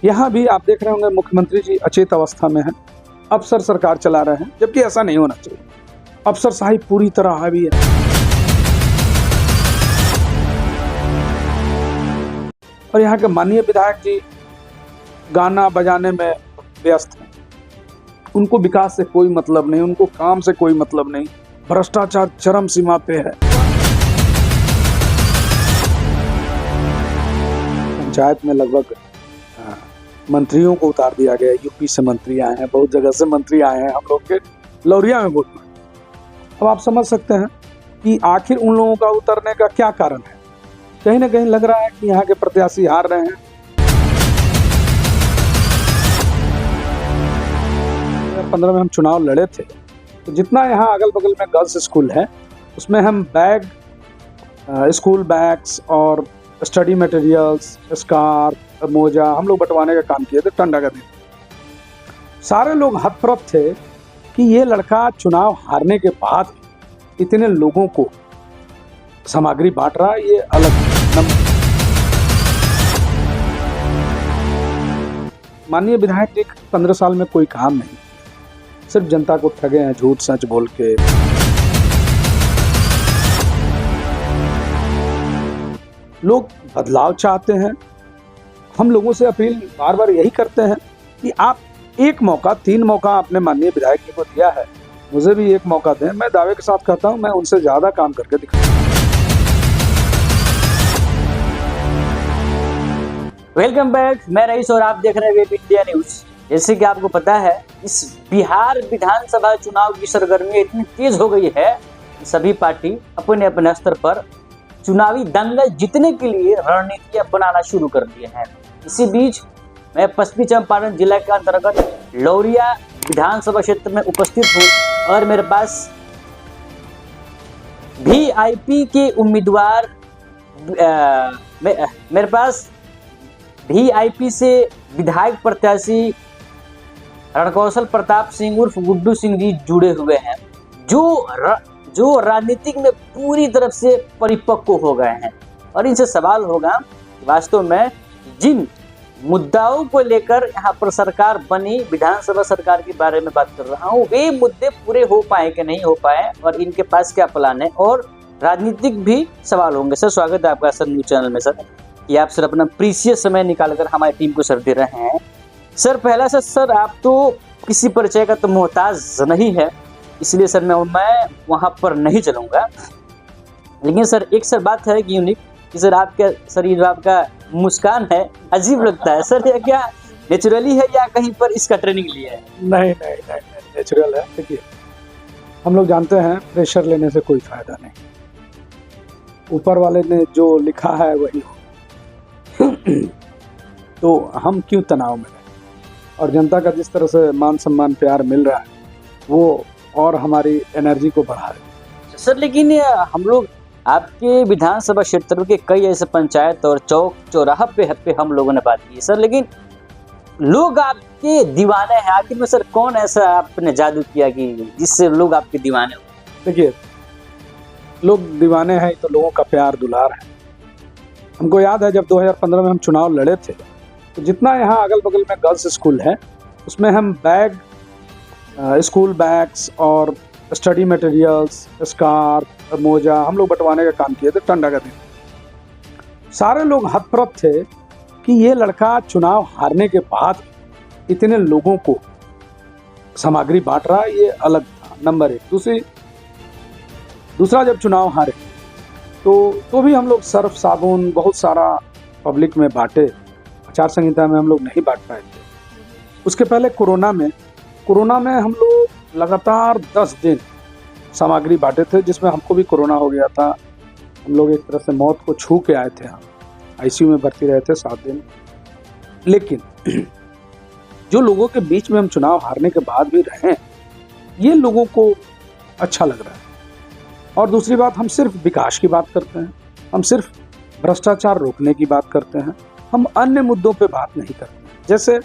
यहाँ भी आप देख रहे होंगे मुख्यमंत्री जी अचेत अवस्था में हैं, अफसर सरकार चला रहे हैं, जबकि ऐसा नहीं होना चाहिए। अफसरशाही पूरी तरह हावी है। और यहाँ के माननीय विधायक जी गाना बजाने में व्यस्त हैं। उनको विकास से कोई मतलब नहीं, उनको काम से कोई मतलब नहीं। भ्रष्टाचार चरम सीमा पे है। पंचायत में लगभग मंत्रियों को उतार दिया गया। यूपी से मंत्री आए हैं, बहुत जगह से मंत्री आए हैं हम लोग के लौरिया में वोट में। अब आप समझ सकते हैं कि आखिर उन लोगों का उतरने का क्या कारण है। कहीं ना कहीं लग रहा है कि यहाँ के प्रत्याशी हार रहे हैं। 2015 में हम चुनाव लड़े थे, तो जितना यहाँ अगल बगल में गर्ल्स स्कूल है उसमें हम बैग, स्कूल बैग्स और स्टडी मटेरियल्स, स्कार्फ, मोजा हम लोग बंटवाने का काम किए थे। ठंडा का दिन, सारे लोग हतप्रभ थे कि ये लड़का चुनाव हारने के बाद इतने लोगों को सामग्री बांट रहा है, ये अलग नंबर। माननीय विधायक जी 15 साल में कोई काम नहीं, सिर्फ जनता को ठगे हैं झूठ सच बोल के। लोग बदलाव चाहते हैं। हम लोगों से अपील बार बार यही करते हैं कि आप एक मौका, 3 मौका आपने माननीय विधायक जी को दिया है, मुझे भी एक मौका दें। मैं दावे के साथ कहता हूं मैं उनसे ज्यादा काम करके दिखाऊंगा। वेलकम बैक, मैं रईस और आप देख रहे हैं वेब इंडिया न्यूज। जैसे कि आपको पता है, इस बिहार विधानसभा चुनाव की सरगर्मी इतनी तेज हो गई है कि सभी पार्टी अपने अपने स्तर पर चुनावी दंगल जीतने के लिए रणनीतियां बनाना शुरू कर दिए हैं। इसी बीच मैं पश्चिमी चंपारण जिला के अंतर्गत लौरिया विधानसभा क्षेत्र में उपस्थित हूँ और मेरे पास वीआईपी के उम्मीदवार मेरे पास वीआईपी से विधायक प्रत्याशी रणकौशल प्रताप सिंह उर्फ गुड्डू सिंह जी जुड़े हुए हैं, जो राजनीतिक में पूरी तरफ से परिपक्व हो गए हैं। और इनसे सवाल होगा वास्तव में जिन मुद्दाओं को लेकर यहाँ पर सरकार बनी, विधानसभा सरकार के बारे में बात कर रहा हूँ, वे मुद्दे पूरे हो पाए कि नहीं हो पाए और इनके पास क्या प्लान है, और राजनीतिक भी सवाल होंगे। सर, स्वागत है आपका सर न्यूज चैनल में। सर, कि आप सर अपना प्रीशियस समय निकालकर हमारी टीम को सर दे रहे हैं। सर, पहला सर आप तो किसी परिचय का तो मोहताज नहीं है, इसलिए सर मैं वहाँ पर नहीं चलूँगा। लेकिन सर एक सर बात है कि यूनिक कि सर आपका शरीर, आपका मुस्कान है, अजीब लगता है सर। ये क्या नेचुरली है या कहीं पर इसका ट्रेनिंग लिया है? नहीं, नेचुरल है। देखिए, हम लोग जानते हैं प्रेशर लेने से कोई फायदा नहीं, ऊपर वाले ने जो लिखा है वही हो। तो हम क्यों तनाव में रहें। और जनता का जिस तरह से मान सम्मान प्यार मिल रहा है वो और हमारी एनर्जी को बढ़ा रहे। सर, लेकिन हम लोग आपके विधानसभा क्षेत्र के कई ऐसे पंचायत और चौक चौराहा पे हम लोगों ने बात की सर, लेकिन लोग आपके दीवाने हैं। आखिर में सर कौन ऐसा आपने जादू किया कि जिससे लोग आपके दीवाने हो? देखिए, लोग दीवाने हैं तो लोगों का प्यार दुलार है। हमको याद है जब 2015 में हम चुनाव लड़े थे, तो जितना यहाँ अगल बगल में गर्ल्स स्कूल है उसमें हम बैग, स्कूल बैग्स और स्टडी मटेरियल्स, स्कार्फ, मोजा हम लोग बंटवाने का काम किए थे। ठंडा का दिन, सारे लोग हतप्रभ थे कि ये लड़का चुनाव हारने के बाद इतने लोगों को सामग्री बांट रहा है, ये अलग था नंबर 1। दूसरा जब चुनाव हारे तो भी हम लोग सर्फ साबुन बहुत सारा पब्लिक में बांटे। आचार संहिता में हम लोग नहीं बांट पाए थे। उसके पहले कोरोना में हम लोग लगातार 10 दिन सामग्री बांटे थे, जिसमें हमको भी कोरोना हो गया था। हम लोग एक तरह से मौत को छू के आए थे। हम आईसीयू में भर्ती रहे थे 7 दिन। लेकिन जो लोगों के बीच में हम चुनाव हारने के बाद भी रहे, ये लोगों को अच्छा लग रहा है। और दूसरी बात, हम सिर्फ विकास की बात करते हैं, हम सिर्फ भ्रष्टाचार रोकने की बात करते हैं, हम अन्य मुद्दों पे बात नहीं करते। जैसे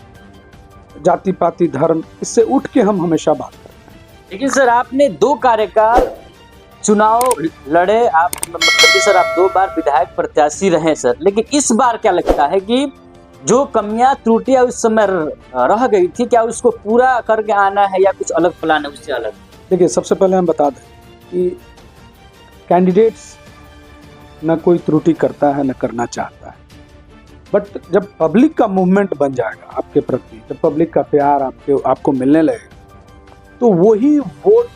जाति पाति धर्म, इससे उठ के हम हमेशा बात करते हैं। लेकिन सर आपने 2 कार्यकाल चुनाव लड़े, आप मतलब सर आप 2 बार विधायक प्रत्याशी रहे सर, लेकिन इस बार क्या लगता है कि जो कमियां त्रुटियां उस समय रह गई थी, क्या उसको पूरा करके आना है या कुछ अलग प्लान है उससे अलग? देखिए, सबसे पहले हम बता दें कि कैंडिडेट्स न कोई त्रुटि करता है न करना चाहता है, बट जब पब्लिक का मूवमेंट बन जाएगा आपके प्रति, जब पब्लिक का प्यार आपको मिलने लगेगा, तो वही वोट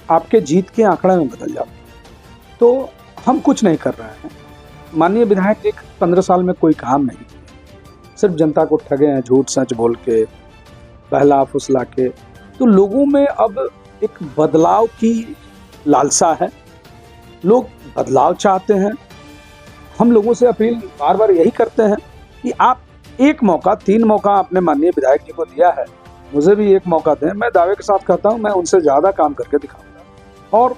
आपके जीत के आंकड़े में बदल जाता है। तो हम कुछ नहीं कर रहे हैं। माननीय विधायक जी 15 साल में कोई काम नहीं किया, सिर्फ जनता को ठगे हैं झूठ सच बोल के, बहला फुसला के। तो लोगों में अब एक बदलाव की लालसा है, लोग बदलाव चाहते हैं। हम लोगों से अपील बार बार यही करते हैं कि आप एक मौका, 3 मौका आपने माननीय विधायक जी को दिया है, मुझे भी एक मौका दें। मैं दावे के साथ कहता हूं, मैं उनसे ज़्यादा काम करके दिखाऊंगा और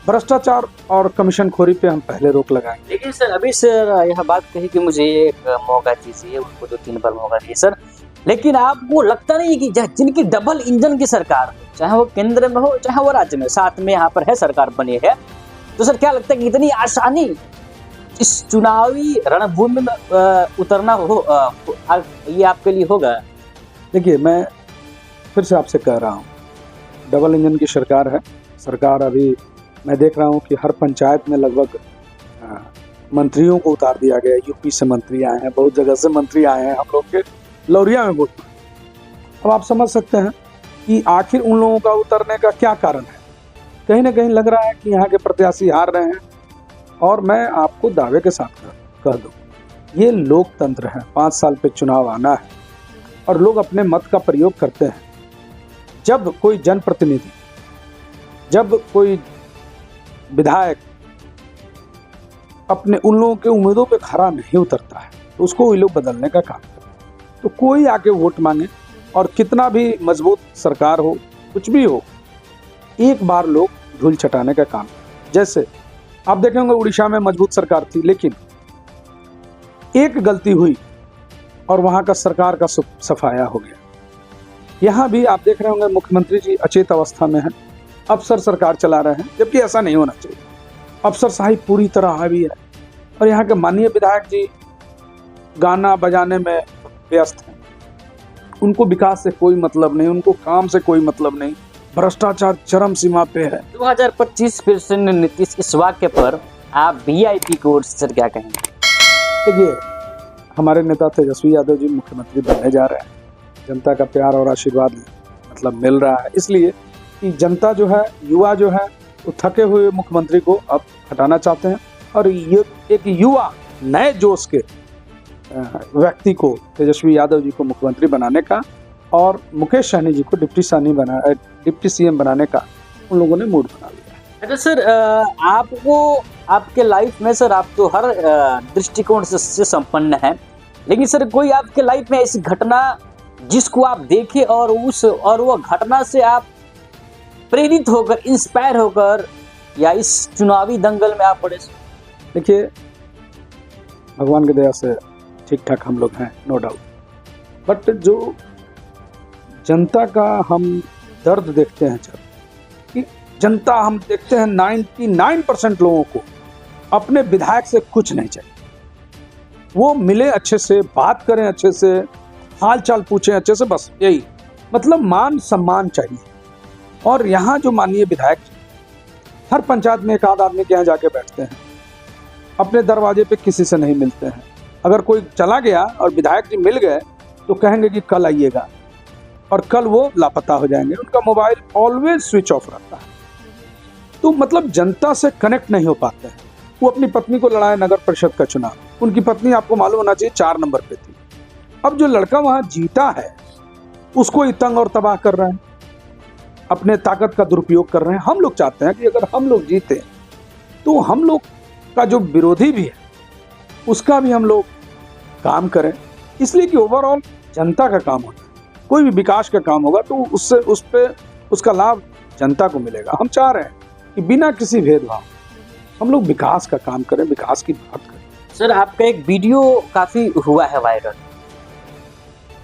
भ्रष्टाचार और कमीशन खोरी पे हम पहले रोक लगाएंगे। लेकिन सर, अभी सर यह बात कही कि मुझे एक मौका दीजिए, उनको 2-3 बार मौका दिए सर, लेकिन आपको लगता नहीं कि जिनकी डबल इंजन की सरकार हो, चाहे वो केंद्र में हो चाहे वो राज्य में, साथ में यहाँ पर है सरकार बनी है, तो सर क्या लगता है कि इतनी आसानी इस चुनावी रणभूमि में उतरना हो ये आपके लिए होगा? देखिए, मैं फिर से आपसे कह रहा हूँ, डबल इंजन की सरकार है। सरकार अभी मैं देख रहा हूँ कि हर पंचायत में लगभग मंत्रियों को उतार दिया गया। यूपी से मंत्री आए हैं, बहुत जगह से मंत्री आए हैं, हम लोग के लौरिया में वोट। अब आप समझ सकते हैं कि आखिर उन लोगों का उतरने का क्या कारण है। कहीं ना कहीं लग रहा है कि यहाँ के प्रत्याशी हार रहे हैं। और मैं आपको दावे के साथ कह दूँ, ये लोकतंत्र है, 5 साल पे चुनाव आना है और लोग अपने मत का प्रयोग करते हैं। जब कोई जनप्रतिनिधि, जब कोई विधायक अपने उन लोगों के उम्मीदों पे खरा नहीं उतरता है, तो उसको वही लोग बदलने का काम करते। तो कोई आके वोट मांगे और कितना भी मजबूत सरकार हो, कुछ भी हो, एक बार लोग धूल चटाने का काम। जैसे आप देखे होंगे उड़ीसा में मजबूत सरकार थी, लेकिन एक गलती हुई और वहां का सरकार का सफाया हो गया। यहाँ भी आप देख रहे होंगे मुख्यमंत्री जी अचेत अवस्था में हैं, अफसर सरकार चला रहे हैं, जबकि ऐसा नहीं होना चाहिए। अफसरशाही पूरी तरह हावी है और यहाँ के माननीय विधायक जी गाना बजाने में व्यस्त हैं। उनको विकास से कोई मतलब नहीं, उनको काम से कोई मतलब नहीं, भ्रष्टाचार चरम सीमा पे है। 2025 फिर से नीतीश, इस वाक्य पर आप वीआईपी की ओर से क्या कहेंगे? देखिए, हमारे नेता तेजस्वी यादव जी मुख्यमंत्री बनने जा रहे हैं। जनता का प्यार और आशीर्वाद मतलब मिल रहा है, इसलिए कि जनता जो है, युवा जो है, वो थके हुए मुख्यमंत्री को अब हटाना चाहते हैं और ये एक युवा नए जोश के व्यक्ति को, तेजस्वी यादव जी को मुख्यमंत्री बनाने का और मुकेश सहनी जी को डिप्टी सीएम बनाने का उन लोगों ने मूड बना लिया है। अच्छा सर, आपको आपके लाइफ में सर, आप तो हर दृष्टिकोण से संपन्न हैं, लेकिन सर कोई आपके लाइफ में ऐसी घटना जिसको आप देखें और वो घटना से आप प्रेरित होकर, इंस्पायर होकर या इस चुनावी दंगल में आप पड़े? देखिए, भगवान की दया से ठीक ठाक हम लोग हैं, नो डाउट, बट जो जनता का हम दर्द देखते हैं, जब कि जनता, हम देखते हैं 99% लोगों को अपने विधायक से कुछ नहीं चाहिए। वो मिले अच्छे से, बात करें अच्छे से, हाल चाल पूछें अच्छे से, बस यही, मतलब मान सम्मान चाहिए। और यहाँ जो माननीय विधायक हर पंचायत में एक आध आदमी के यहाँ जाके बैठते हैं, अपने दरवाजे पे किसी से नहीं मिलते हैं। अगर कोई चला गया और विधायक जी मिल गए तो कहेंगे कि कल आइएगा, और कल वो लापता हो जाएंगे। उनका मोबाइल ऑलवेज स्विच ऑफ रहता है। तो मतलब जनता से कनेक्ट नहीं हो पाते हैं। वो अपनी पत्नी को लड़ाए नगर परिषद का चुनाव, उनकी पत्नी आपको मालूम होना चाहिए 4 नंबर पे थी। अब जो लड़का वहां जीता है उसको ही तंग और तबाह कर रहे हैं, अपने ताकत का दुरुपयोग कर रहे हैं। हम लोग चाहते हैं कि अगर हम लोग जीते तो हम लोग का जो विरोधी भी है उसका भी हम लोग काम करें, इसलिए कि ओवरऑल जनता का काम होता है। कोई भी विकास का काम होगा तो उसका लाभ जनता को मिलेगा। हम चाह रहे हैं कि बिना किसी भेदभाव हम लोग विकास का काम करें, विकास की बात करें। सर, आपका एक वीडियो काफी हुआ है वायरल,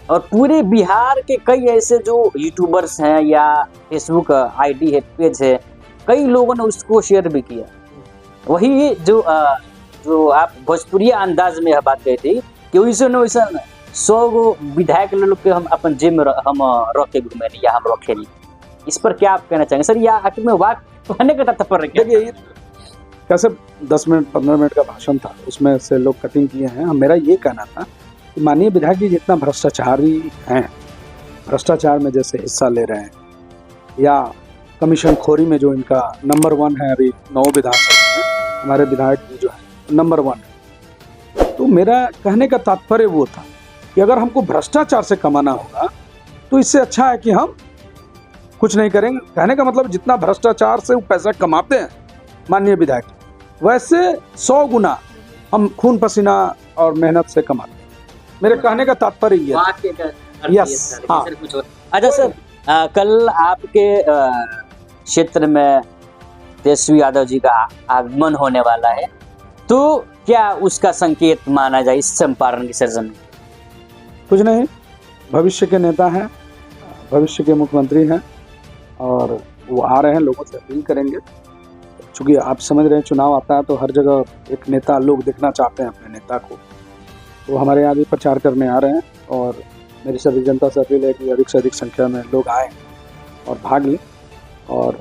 और पूरे बिहार के कई ऐसे जो यूट्यूबर्स हैं या फेसबुक आईडी है, पेज है, कई लोगों ने उसको शेयर भी किया। वही जो आप भोजपुरी अंदाज में यह बात कही थी कि वैसे न वैसे 100 गो विधायक लोग के हम अपन जेब में हम रखे घूमे या हम रखे नहीं। इस पर क्या आप कहना चाहेंगे सर? या आखिर में वाक कहने का तात्पर्य क्या? देखिए कैसे 10 मिनट 15 मिनट का भाषण था, उसमें से लोग कटिंग किए हैं। मेरा ये कहना था कि माननीय विधायक जी जितना भ्रष्टाचारी हैं, भ्रष्टाचार में जैसे हिस्सा ले रहे हैं या कमीशन खोरी में जो इनका नंबर 1 है, अभी 9 विधानसभा में हमारे विधायक जी जो है नंबर 1 है। तो मेरा कहने का तात्पर्य वो था कि अगर हमको भ्रष्टाचार से कमाना होगा तो इससे अच्छा है कि हम कुछ नहीं करेंगे। कहने का मतलब जितना भ्रष्टाचार से वो पैसा कमाते हैं माननीय विधायक, वैसे 100 गुना हम खून पसीना और मेहनत से कमाते हैं। मेरे कहने का तात्पर्य ये है। यस, हाँ। अच्छा सर, कल आपके क्षेत्र में तेजस्वी यादव जी का आगमन होने वाला है, तो क्या उसका संकेत माना जाए इस चंपारण की सरजमी? कुछ नहीं, भविष्य के नेता हैं, भविष्य के मुख्यमंत्री हैं और वो आ रहे हैं, लोगों से अपील करेंगे। चूँकि आप समझ रहे हैं चुनाव आता है तो हर जगह एक नेता, लोग देखना चाहते हैं अपने नेता को, तो हमारे यहाँ भी प्रचार करने आ रहे हैं और मेरी सभी जनता से अपील है कि अधिक से अधिक संख्या में लोग आएँ और भाग लें और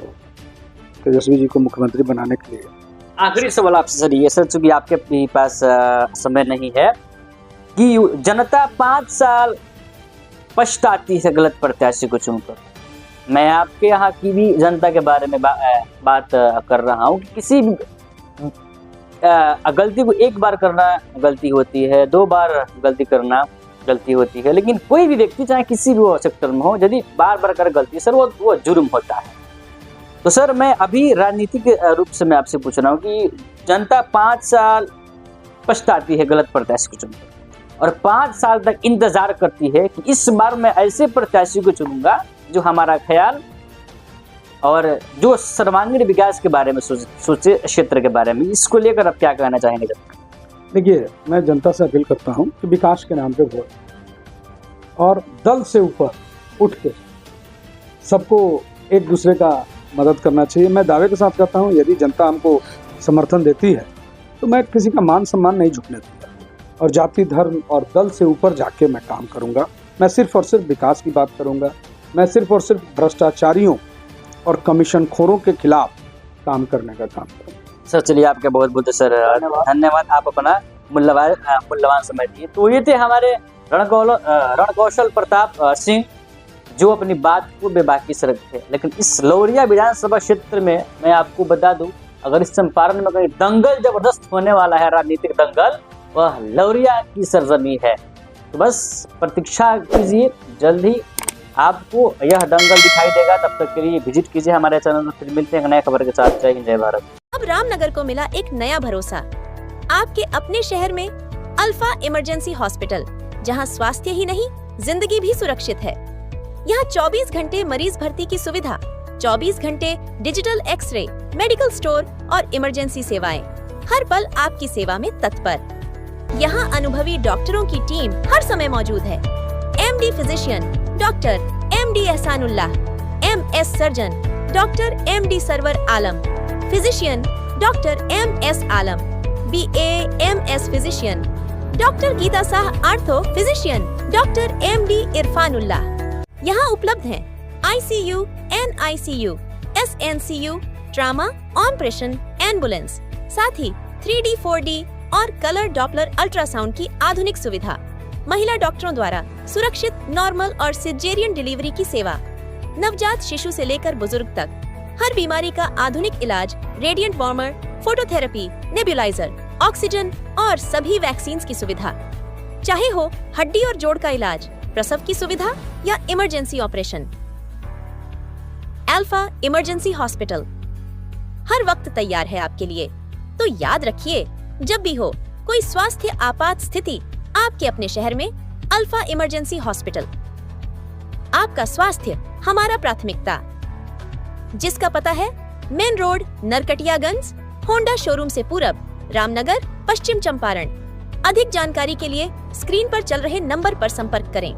तेजस्वी जी को मुख्यमंत्री बनाने के लिए। आखिरी सवाल आपसे सर ये सर, चूँकि आपके पास समय नहीं है, कि जनता 5 साल पछताती है गलत प्रत्याशी को चुनकर। मैं आपके यहाँ की भी जनता के बारे में बात कर रहा हूँ कि किसी भी गलती को एक बार करना गलती होती है, 2 बार गलती करना गलती होती है, लेकिन कोई भी व्यक्ति चाहे किसी भी सेक्टर में हो, यदि बार बार कर गलती सर वो जुर्म होता है। तो सर मैं अभी राजनीतिक रूप से मैं आपसे पूछ रहा हूँ कि जनता 5 साल पछताती है गलत प्रत्याशी को चुनकर और 5 साल तक इंतजार करती है कि इस बार मैं ऐसे प्रत्याशी को चुनूंगा जो हमारा ख्याल और जो सर्वांगीण विकास के बारे में सोचे, क्षेत्र के बारे में, इसको लेकर आप क्या कहना चाहेंगे? देखिए, मैं जनता से अपील करता हूं कि विकास के नाम पे वोट और दल से ऊपर उठ के सबको एक दूसरे का मदद करना चाहिए। मैं दावे के साथ कहता हूं यदि जनता हमको समर्थन देती है तो मैं किसी का मान सम्मान नहीं झुकने दूंगा और जाति, धर्म और दल से ऊपर जाके मैं काम करूंगा। मैं सिर्फ और सिर्फ विकास की बात करूंगा। मैं सिर्फ और सिर्फ भ्रष्टाचारियों और कमीशन खोरों के खिलाफ काम करने का काम करूंगा। सर चलिए, आपका बहुत बहुत सर धन्यवाद, आप अपना मूल्यवान समय दिए। तो ये थे हमारे रणकौशल प्रताप सिंह, जो अपनी बात को बेबाकी से रखे। लेकिन इस लौरिया विधानसभा क्षेत्र में मैं आपको बता दूं, अगर इस चंपारण में कहीं दंगल जबरदस्त होने वाला है, राजनीतिक दंगल, वह लौरिया की सरजमी है। तो बस प्रतीक्षा कीजिए, जल्द ही आपको यह दंगल दिखाई देगा। तब तक के लिए विजिट कीजिए हमारे चैनल में। फिर मिलते हैं नए खबर के साथ। जय हिंद, जय भारत। अब रामनगर को मिला एक नया भरोसा, आपके अपने शहर में अल्फा इमरजेंसी हॉस्पिटल, जहां स्वास्थ्य ही नहीं जिंदगी भी सुरक्षित है। यहाँ 24 घंटे मरीज भर्ती की सुविधा, 24 घंटे डिजिटल एक्सरे, मेडिकल स्टोर और इमरजेंसी सेवाएं, हर पल आपकी सेवा में तत्पर। यहाँ अनुभवी डॉक्टरों की टीम हर समय मौजूद है। MD physician doctor MD Ehsanullah, MS surgeon doctor MD Sarwar Alam, physician doctor MS Alam, BA MS physician doctor Geeta Shah, ortho physician doctor MD Irfanullah. यहाँ उपलब्ध हैं ICU, NICU, SNCU, trauma, operation, ambulance, साथ ही 3D, 4D और कलर डॉपलर अल्ट्रासाउंड की आधुनिक सुविधा, महिला डॉक्टरों द्वारा सुरक्षित नॉर्मल और सिजेरियन डिलीवरी की सेवा, नवजात शिशु से लेकर बुजुर्ग तक हर बीमारी का आधुनिक इलाज, radiant warmer, phototherapy, nebuliser, oxygen और सभी वैक्सीन की सुविधा। चाहे हो हड्डी और जोड़ का इलाज, प्रसव की सुविधा या emergency operation, Alpha Emergency Hospital हर वक्त तैयार है आपके लिए। तो याद रखिए, जब भी हो कोई स्वास्थ्य आपात स्थिति, आपके अपने शहर में अल्फा इमरजेंसी हॉस्पिटल। आपका स्वास्थ्य हमारा प्राथमिकता, जिसका पता है main road, Narkatiaganj, Honda showroom से पूरब, रामनगर, पश्चिम चंपारण। अधिक जानकारी के लिए स्क्रीन पर चल रहे नंबर पर संपर्क करें।